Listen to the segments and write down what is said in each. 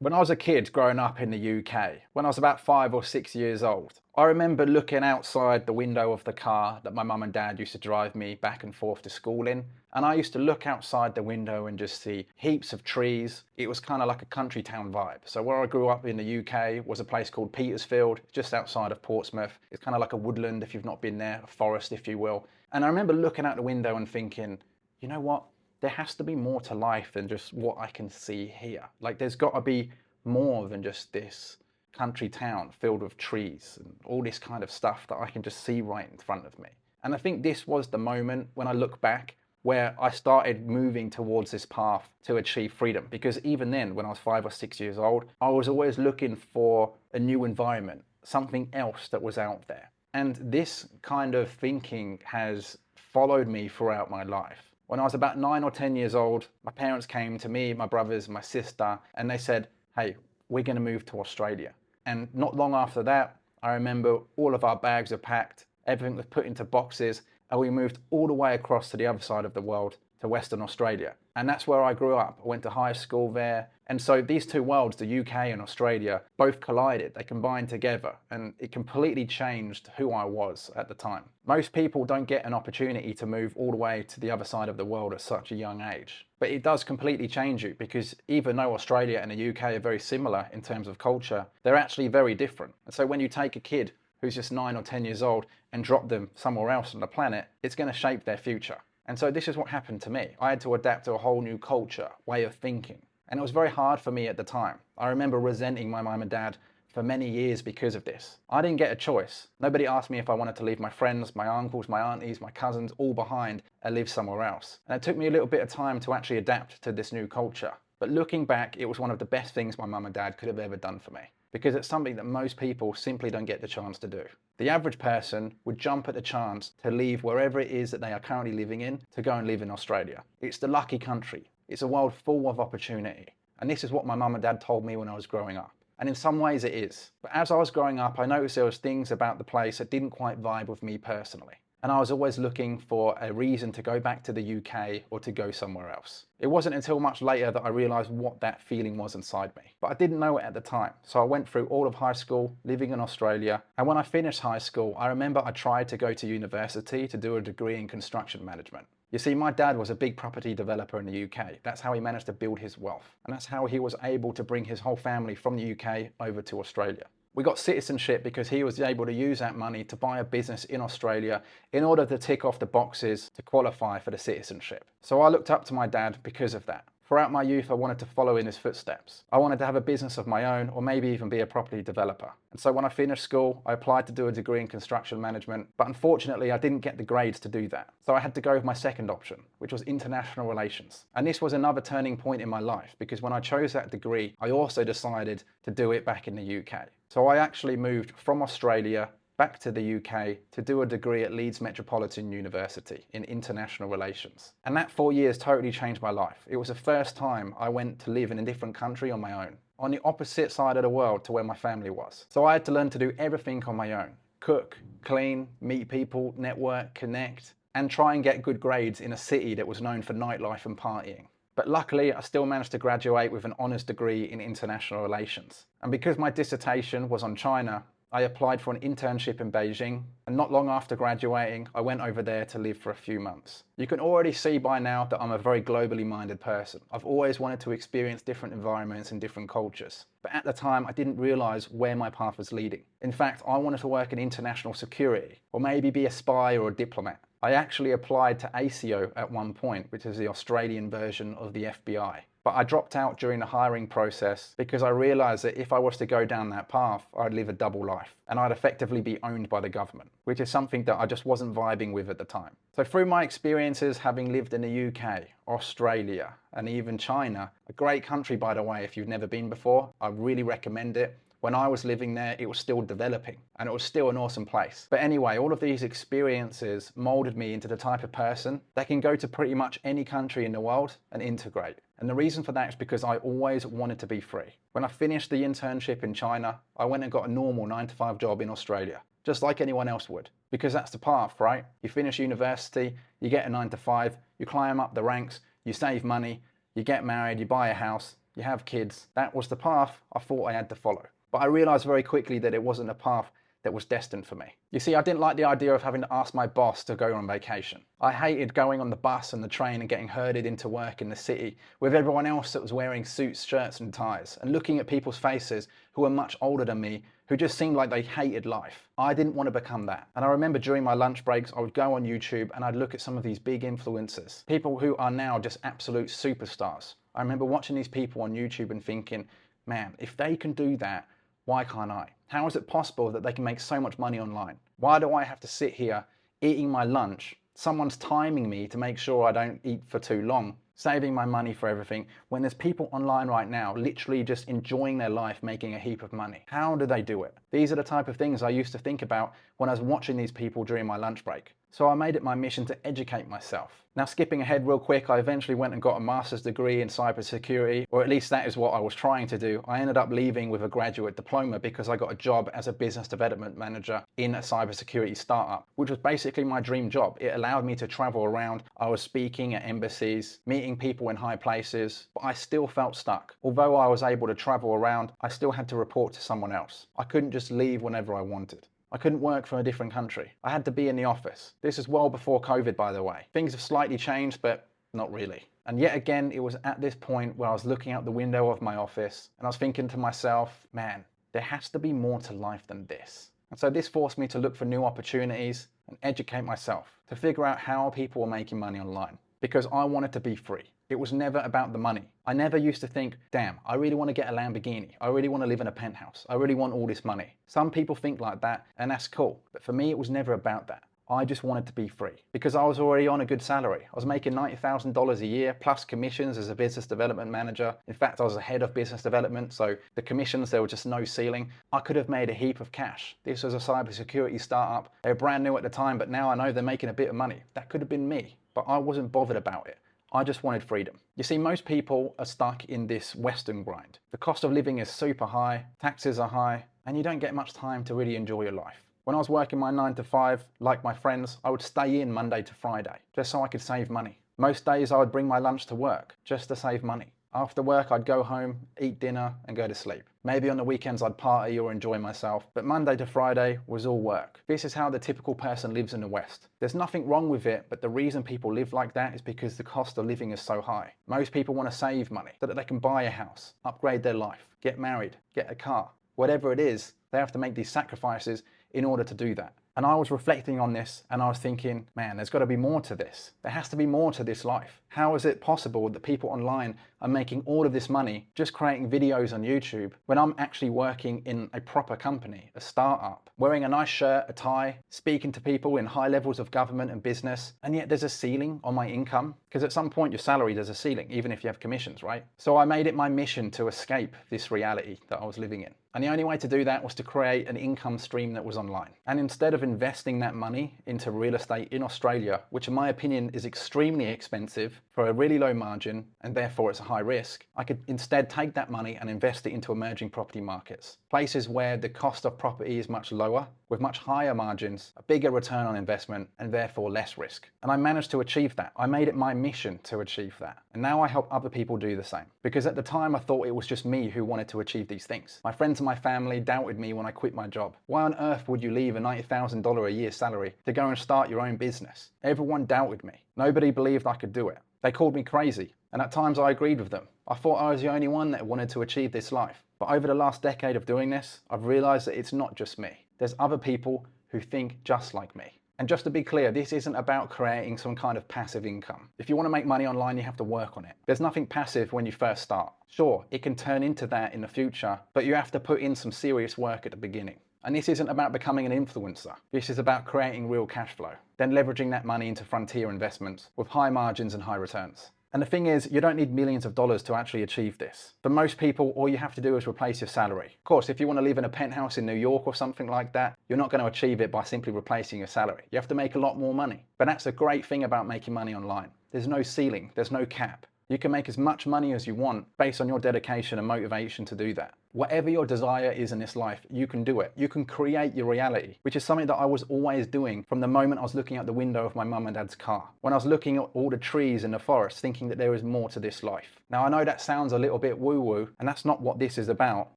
When I was a kid growing up in the UK, when I was about 5 or 6 years old, I remember looking outside the window of the car that my mum and dad used to drive me back and forth to school in. And I used to look outside the window and just see heaps of trees. It was kind of like a country town vibe. So where I grew up in the UK was a place called Petersfield, just outside of Portsmouth. It's kind of like a woodland if you've not been there, a forest if you will. And I remember looking out the window and thinking, you know what? There has to be more to life than just what I can see here. Like there's got to be more than just this country town filled with trees and all this kind of stuff that I can just see right in front of me. And I think this was the moment when I look back where I started moving towards this path to achieve freedom. Because even then, when I was 5 or 6 years old, I was always looking for a new environment, something else that was out there. And this kind of thinking has followed me throughout my life. When I was about 9 or 10 years old, my parents came to me, my brothers, my sister, and they said, hey, we're going to move to Australia. And not long after that, I remember all of our bags were packed, everything was put into boxes, and we moved all the way across to the other side of the world, to Western Australia. And that's where I grew up. I went to high school there. And so these two worlds, the UK and Australia, both collided. They combined together, and it completely changed who I was at the time. Most people don't get an opportunity to move all the way to the other side of the world at such a young age. But it does completely change you, because even though Australia and the UK are very similar in terms of culture, they're actually very different. And so when you take a kid who's just 9 or 10 years old and drop them somewhere else on the planet, it's going to shape their future. And so this is what happened to me. I had to adapt to a whole new culture, way of thinking. And it was very hard for me at the time. I remember resenting my mum and dad for many years because of this. I didn't get a choice. Nobody asked me if I wanted to leave my friends, my uncles, my aunties, my cousins, all behind and live somewhere else. And it took me a little bit of time to actually adapt to this new culture. But looking back, it was one of the best things my mum and dad could have ever done for me, because it's something that most people simply don't get the chance to do. The average person would jump at the chance to leave wherever it is that they are currently living in to go and live in Australia. It's the lucky country. It's a world full of opportunity. And this is what my mum and dad told me when I was growing up. And in some ways it is. But as I was growing up, I noticed there was things about the place that didn't quite vibe with me personally. And I was always looking for a reason to go back to the UK or to go somewhere else. It wasn't until much later that I realised what that feeling was inside me. But I didn't know it at the time. So I went through all of high school, living in Australia. And when I finished high school, I remember I tried to go to university to do a degree in construction management. You see, my dad was a big property developer in the UK. That's how he managed to build his wealth. And that's how he was able to bring his whole family from the UK over to Australia. We got citizenship because he was able to use that money to buy a business in Australia in order to tick off the boxes to qualify for the citizenship. So I looked up to my dad because of that. Throughout my youth, I wanted to follow in his footsteps. I wanted to have a business of my own, or maybe even be a property developer. And so when I finished school, I applied to do a degree in construction management, but unfortunately I didn't get the grades to do that. So I had to go with my second option, which was international relations. And this was another turning point in my life, because when I chose that degree, I also decided to do it back in the UK. So I actually moved from Australia back to the UK to do a degree at Leeds Metropolitan University in international relations. And that 4 years totally changed my life. It was the first time I went to live in a different country on my own, on the opposite side of the world to where my family was. So I had to learn to do everything on my own. Cook, clean, meet people, network, connect, and try and get good grades in a city that was known for nightlife and partying. But luckily, I still managed to graduate with an honours degree in international relations. And because my dissertation was on China, I applied for an internship in Beijing, and not long after graduating, I went over there to live for a few months. You can already see by now that I'm a very globally minded person. I've always wanted to experience different environments and different cultures. But at the time, I didn't realise where my path was leading. In fact, I wanted to work in international security, or maybe be a spy or a diplomat. I actually applied to ASIO at one point, which is the Australian version of the FBI. But I dropped out during the hiring process because I realised that if I was to go down that path, I'd live a double life and I'd effectively be owned by the government, which is something that I just wasn't vibing with at the time. So through my experiences having lived in the UK, Australia, and even China, a great country by the way, if you've never been before, I really recommend it. When I was living there, it was still developing and it was still an awesome place. But anyway, all of these experiences molded me into the type of person that can go to pretty much any country in the world and integrate. And the reason for that is because I always wanted to be free. When I finished the internship in China, I went and got a normal 9 to 5 job in Australia, just like anyone else would, because that's the path, right? You finish university, you get a 9 to 5, you climb up the ranks, you save money, you get married, you buy a house, you have kids. That was the path I thought I had to follow. But I realized very quickly that it wasn't a path that was destined for me. You see, I didn't like the idea of having to ask my boss to go on vacation. I hated going on the bus and the train and getting herded into work in the city with everyone else that was wearing suits, shirts and ties, and looking at people's faces who were much older than me, who just seemed like they hated life. I didn't want to become that. And I remember during my lunch breaks, I would go on YouTube and I'd look at some of these big influencers, people who are now just absolute superstars. I remember watching these people on YouTube and thinking, man, if they can do that, why can't I? How is it possible that they can make so much money online? Why do I have to sit here eating my lunch? Someone's timing me to make sure I don't eat for too long, saving my money for everything, when there's people online right now literally just enjoying their life, making a heap of money. How do they do it? These are the type of things I used to think about when I was watching these people during my lunch break. So I made it my mission to educate myself. Now, skipping ahead real quick, I eventually went and got a master's degree in cybersecurity, or at least that is what I was trying to do. I ended up leaving with a graduate diploma because I got a job as a business development manager in a cybersecurity startup, which was basically my dream job. It allowed me to travel around. I was speaking at embassies, meeting people in high places, but I still felt stuck. Although I was able to travel around, I still had to report to someone else. I couldn't just leave whenever I wanted. I couldn't work from a different country. I had to be in the office. This is well before COVID, by the way. Things have slightly changed, but not really. And yet again, it was at this point where I was looking out the window of my office and I was thinking to myself, man, there has to be more to life than this. And so this forced me to look for new opportunities and educate myself to figure out how people were making money online, because I wanted to be free. It was never about the money. I never used to think, damn, I really want to get a Lamborghini. I really want to live in a penthouse. I really want all this money. Some people think like that, and that's cool. But for me, it was never about that. I just wanted to be free because I was already on a good salary. I was making $90,000 a year plus commissions as a business development manager. In fact, I was the head of business development, so the commissions, there was just no ceiling. I could have made a heap of cash. This was a cybersecurity startup. They were brand new at the time, but now I know they're making a bit of money. That could have been me, but I wasn't bothered about it. I just wanted freedom. You see, most people are stuck in this Western grind. The cost of living is super high, taxes are high, and you don't get much time to really enjoy your life. When I was working my 9 to 5, like my friends, I would stay in Monday to Friday, just so I could save money. Most days I would bring my lunch to work, just to save money. After work, I'd go home, eat dinner, and go to sleep. Maybe on the weekends I'd party or enjoy myself, but Monday to Friday was all work. This is how the typical person lives in the West. There's nothing wrong with it, but the reason people live like that is because the cost of living is so high. Most people want to save money so that they can buy a house, upgrade their life, get married, get a car. Whatever it is, they have to make these sacrifices in order to do that. And I was reflecting on this and I was thinking, man, there's got to be more to this. There has to be more to this life. How is it possible that people online are making all of this money just creating videos on YouTube when I'm actually working in a proper company, a startup, wearing a nice shirt, a tie, speaking to people in high levels of government and business, and yet there's a ceiling on my income? Because at some point your salary, there's a ceiling, even if you have commissions, right? So I made it my mission to escape this reality that I was living in. And the only way to do that was to create an income stream that was online. And instead of investing that money into real estate in Australia, which in my opinion is extremely expensive for a really low margin, and therefore it's a high risk, I could instead take that money and invest it into emerging property markets. Places where the cost of property is much lower, with much higher margins, a bigger return on investment, and therefore less risk. And I managed to achieve that. I made it my mission to achieve that. And now I help other people do the same. Because at the time I thought it was just me who wanted to achieve these things. My friends and my family doubted me when I quit my job. Why on earth would you leave a $90,000 a year salary to go and start your own business? Everyone doubted me. Nobody believed I could do it. They called me crazy. And at times I agreed with them. I thought I was the only one that wanted to achieve this life. But over the last decade of doing this, I've realized that it's not just me. There's other people who think just like me. And just to be clear, this isn't about creating some kind of passive income. If you want to make money online, you have to work on it. There's nothing passive when you first start. Sure, it can turn into that in the future, but you have to put in some serious work at the beginning. And this isn't about becoming an influencer. This is about creating real cash flow, then leveraging that money into frontier investments with high margins and high returns. And the thing is, you don't need millions of dollars to actually achieve this. For most people, all you have to do is replace your salary. Of course, if you want to live in a penthouse in New York or something like that, you're not going to achieve it by simply replacing your salary. You have to make a lot more money. But that's a great thing about making money online. There's no ceiling, there's no cap. You can make as much money as you want based on your dedication and motivation to do that. Whatever your desire is in this life, you can do it. You can create your reality, which is something that I was always doing from the moment I was looking out the window of my mum and dad's car. When I was looking at all the trees in the forest, thinking that there is more to this life. Now, I know that sounds a little bit woo-woo, and that's not what this is about,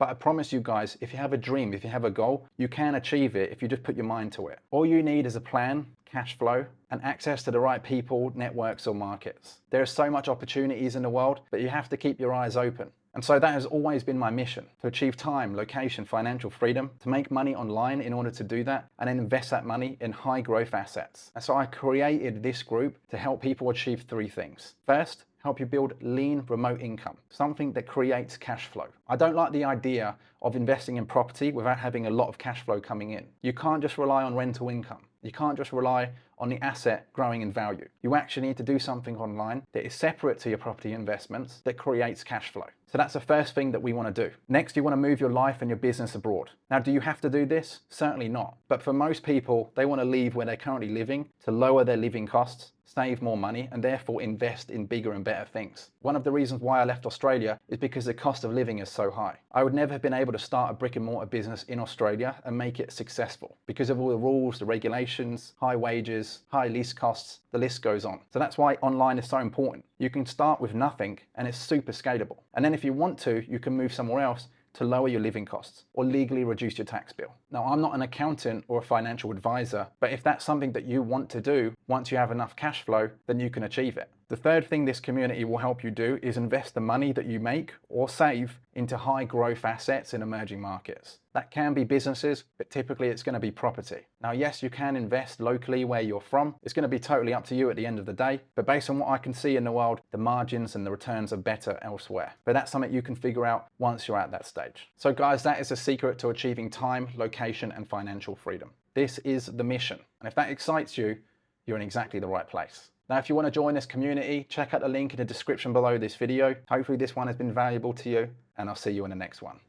but I promise you guys, if you have a dream, if you have a goal, you can achieve it if you just put your mind to it. All you need is a plan, cash flow, and access to the right people, networks, or markets. There are so much opportunities in the world, but you have to keep your eyes open. And so that has always been my mission, to achieve time, location, financial freedom, to make money online in order to do that, and then invest that money in high growth assets. And so I created this group to help people achieve three things. First, help you build lean remote income, something that creates cash flow. I don't like the idea of investing in property without having a lot of cash flow coming in. You can't just rely on rental income. You can't just rely on the asset growing in value. You actually need to do something online that is separate to your property investments that creates cash flow. So that's the first thing that we want to do. Next, you want to move your life and your business abroad. Now, do you have to do this? Certainly not. But for most people, they want to leave where they're currently living to lower their living costs, save more money, and therefore invest in bigger and better things. One of the reasons why I left Australia is because the cost of living is so high. I would never have been able to start a brick and mortar business in Australia and make it successful because of all the rules, the regulations, high wages, high lease costs, the list goes on. So that's why online is so important. You can start with nothing and it's super scalable. And then if you want to, you can move somewhere else to lower your living costs or legally reduce your tax bill. Now, I'm not an accountant or a financial advisor, but if that's something that you want to do, once you have enough cash flow, then you can achieve it. The third thing this community will help you do is invest the money that you make or save into high growth assets in emerging markets. That can be businesses, but typically it's going to be property. Now, yes, you can invest locally where you're from. It's going to be totally up to you at the end of the day, but based on what I can see in the world, the margins and the returns are better elsewhere. But that's something you can figure out once you're at that stage. So guys, that is the secret to achieving time, location, and financial freedom. This is the mission. And if that excites you, you're in exactly the right place. Now, if you want to join this community, check out the link in the description below this video. Hopefully this one has been valuable to you, and I'll see you in the next one.